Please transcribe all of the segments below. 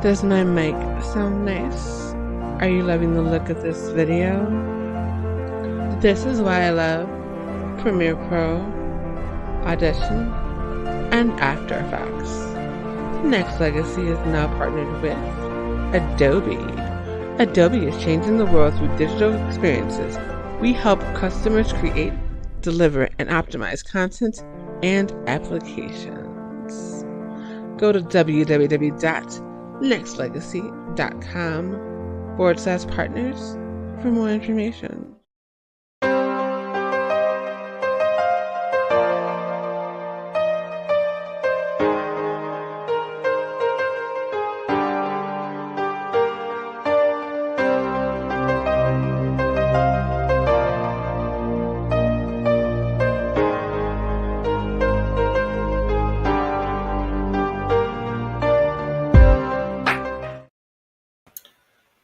Does my mic sound nice? Are you loving the look of this video? This is why I love Premiere Pro, Audition, and After Effects. Next Legacy is now partnered with Adobe. Adobe is changing the world through digital experiences. We help customers create, deliver, and optimize content and applications. Go to www.nextlegacy.com/partners for more information.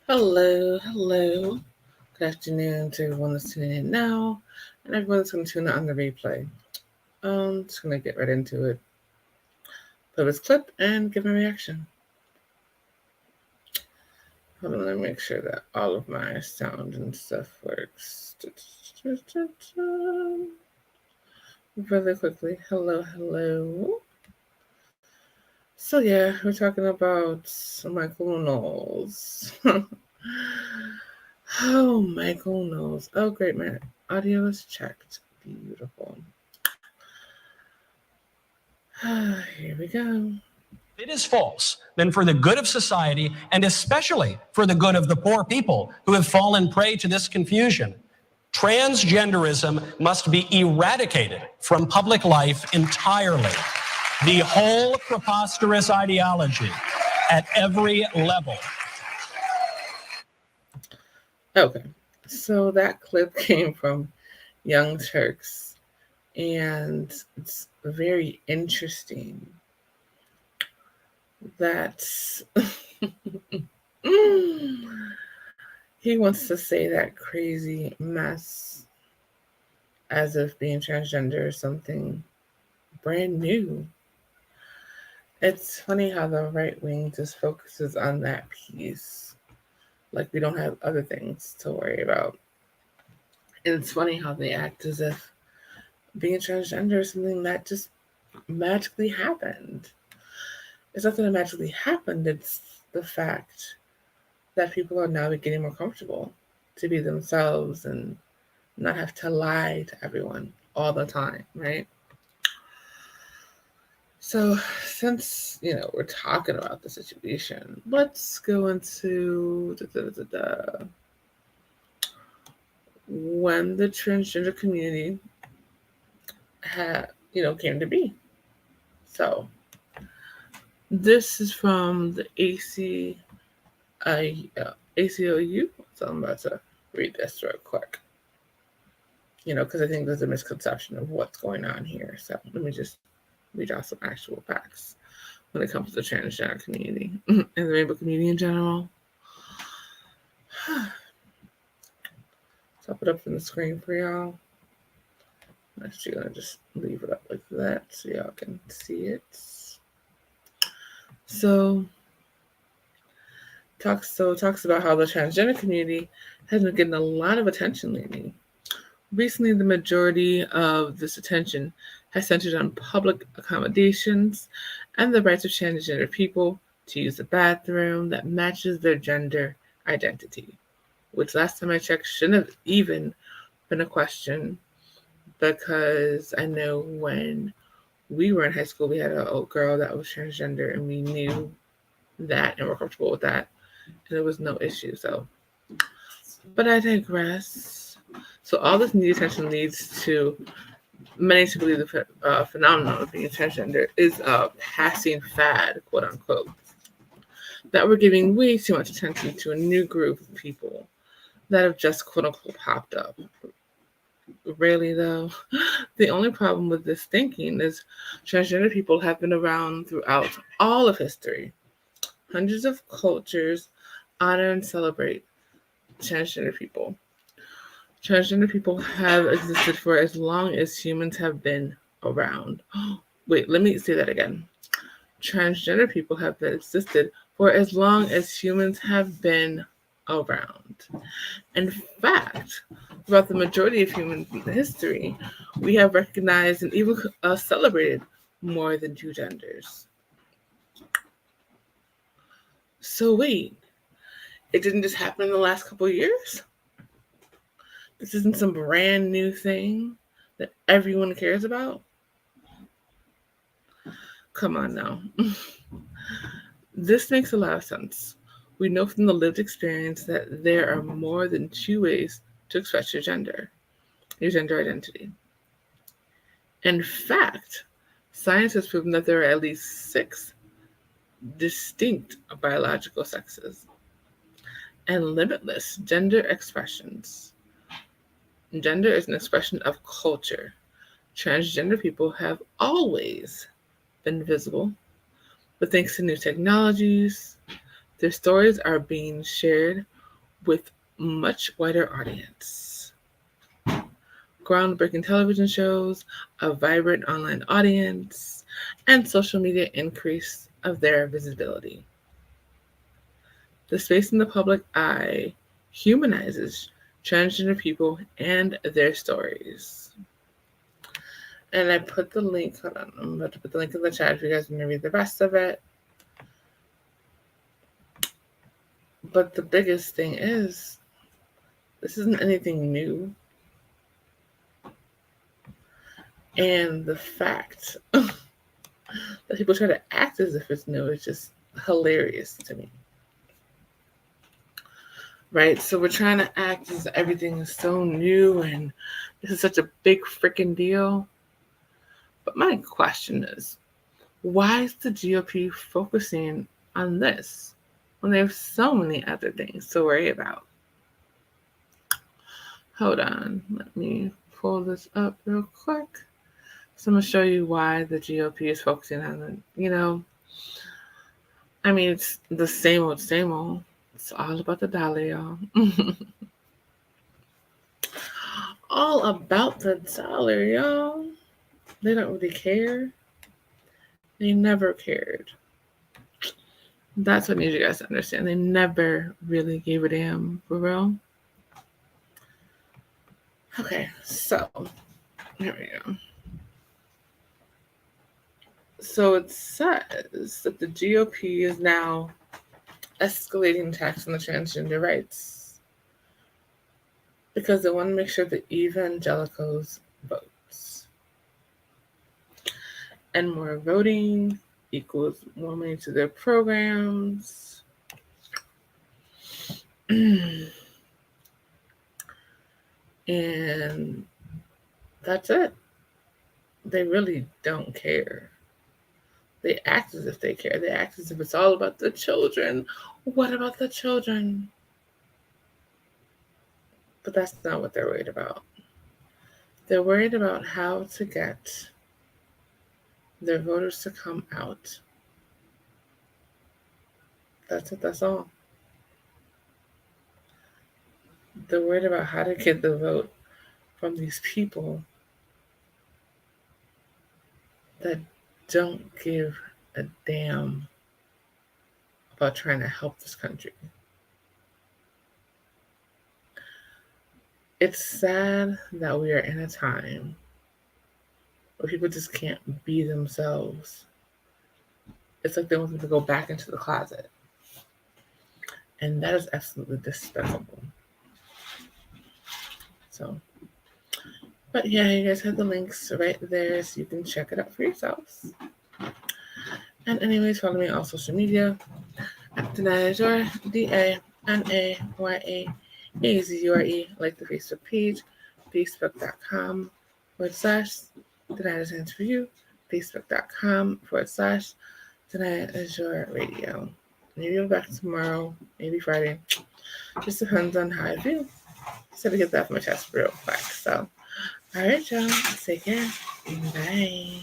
Hello. Good afternoon to everyone that's tuning in now, and everyone that's going to tune in on the replay. Just going to get right into it. Play this clip and give my reaction. Hold on, let me make sure that all of my sound and stuff works. Really quickly. Hello. So yeah, we're talking about Michael Knowles. Oh, Michael Knowles. Oh, great, man. Audio is checked. Beautiful. Here we go. It is false, then for the good of society, and especially for the good of the poor people who have fallen prey to this confusion, transgenderism must be eradicated from public life entirely. The whole preposterous ideology at every level. Okay, so that clip came from Young Turks, and it's very interesting that he wants to say that crazy mess as if being transgender is something brand new. It's funny how the right wing just focuses on that piece. Like we don't have other things to worry about. And it's funny how they act as if being transgender is something that just magically happened. It's not that it magically happened, it's the fact that people are now getting more comfortable to be themselves and not have to lie to everyone all the time, right? So since, we're talking about the situation, let's go into when the transgender community came to be. So this is from the ACLU. So I'm about to read this real quick. Because I think there's a misconception of what's going on here. So let me just read out some actual facts when it comes to the transgender community and the rainbow community in general. So I'll put up on the screen for y'all. I'm actually going to just leave it up like that so y'all can see it. So talks about how the transgender community has been getting a lot of attention lately. Recently, the majority of this attention has centered on public accommodations and the rights of transgender people to use a bathroom that matches their gender identity, which last time I checked shouldn't have even been a question, because I know when we were in high school, we had an old girl that was transgender and we knew that and were comfortable with that, and there was no issue. So, but I digress. So all this media attention leads to many to believe the phenomenon of being transgender is a passing fad, quote unquote, that we're giving way too much attention to a new group of people that have just, quote unquote, popped up. Really, though, the only problem with this thinking is transgender people have been around throughout all of history. Hundreds of cultures honor and celebrate transgender people. Transgender people have existed for as long as humans have been around. Wait, let me say that again. Transgender people have existed for as long as humans have been around. In fact, throughout the majority of human history, we have recognized and even celebrated more than two genders. So wait, it didn't just happen in the last couple of years? This isn't some brand new thing that everyone cares about? Come on now. This makes a lot of sense. We know from the lived experience that there are more than two ways to express your gender identity. In fact, science has proven that there are at least 6 distinct biological sexes and limitless gender expressions. Gender is an expression of culture. Transgender people have always been visible, but thanks to new technologies, their stories are being shared with much wider audience. Groundbreaking television shows, a vibrant online audience, and social media increase of their visibility. The space in the public eye humanizes transgender people and their stories. And I put the link, hold on, I'm about to put the link in the chat if you guys want to read the rest of it. But the biggest thing is, this isn't anything new. And the fact that people try to act as if it's new is just hilarious to me. Right? So we're trying to act as everything is so new and this is such a big freaking deal. But my question is, why is the GOP focusing on this when they have so many other things to worry about? Hold on, let me pull this up real quick. So I'm going to show you why the GOP is focusing on it. I mean, it's the same old, same old. It's all about the dollar, y'all. All about the dollar, y'all. They don't really care. They never cared. That's what I need you guys to understand. They never really gave a damn, for real. Okay, so here we go. So it says that the GOP is now escalating attacks on the transgender rights because they want to make sure that evangelicals vote. And more voting equals more money to their programs. And that's it. They really don't care. They act as if they care. They act as if it's all about the children. What about the children? But that's not what they're worried about. They're worried about how to get their voters to come out. That's it, that's all. They're worried about how to get the vote from these people that don't give a damn about trying to help this country. It's sad that we are in a time where people just can't be themselves. It's like they want them to go back into the closet. And that is absolutely despicable. So, but yeah, you guys have the links right there so you can check it out for yourselves. And anyways, follow me on social media at Danayazure, DANAYAZURE, like the Facebook page, facebook.com/Danaya stands for you, facebook.com/Danaya Azure Radio. Maybe I'll be back tomorrow, maybe Friday. Just depends on how I feel. Just had to get that off my chest real quick. So, all right, y'all. Take care. Bye.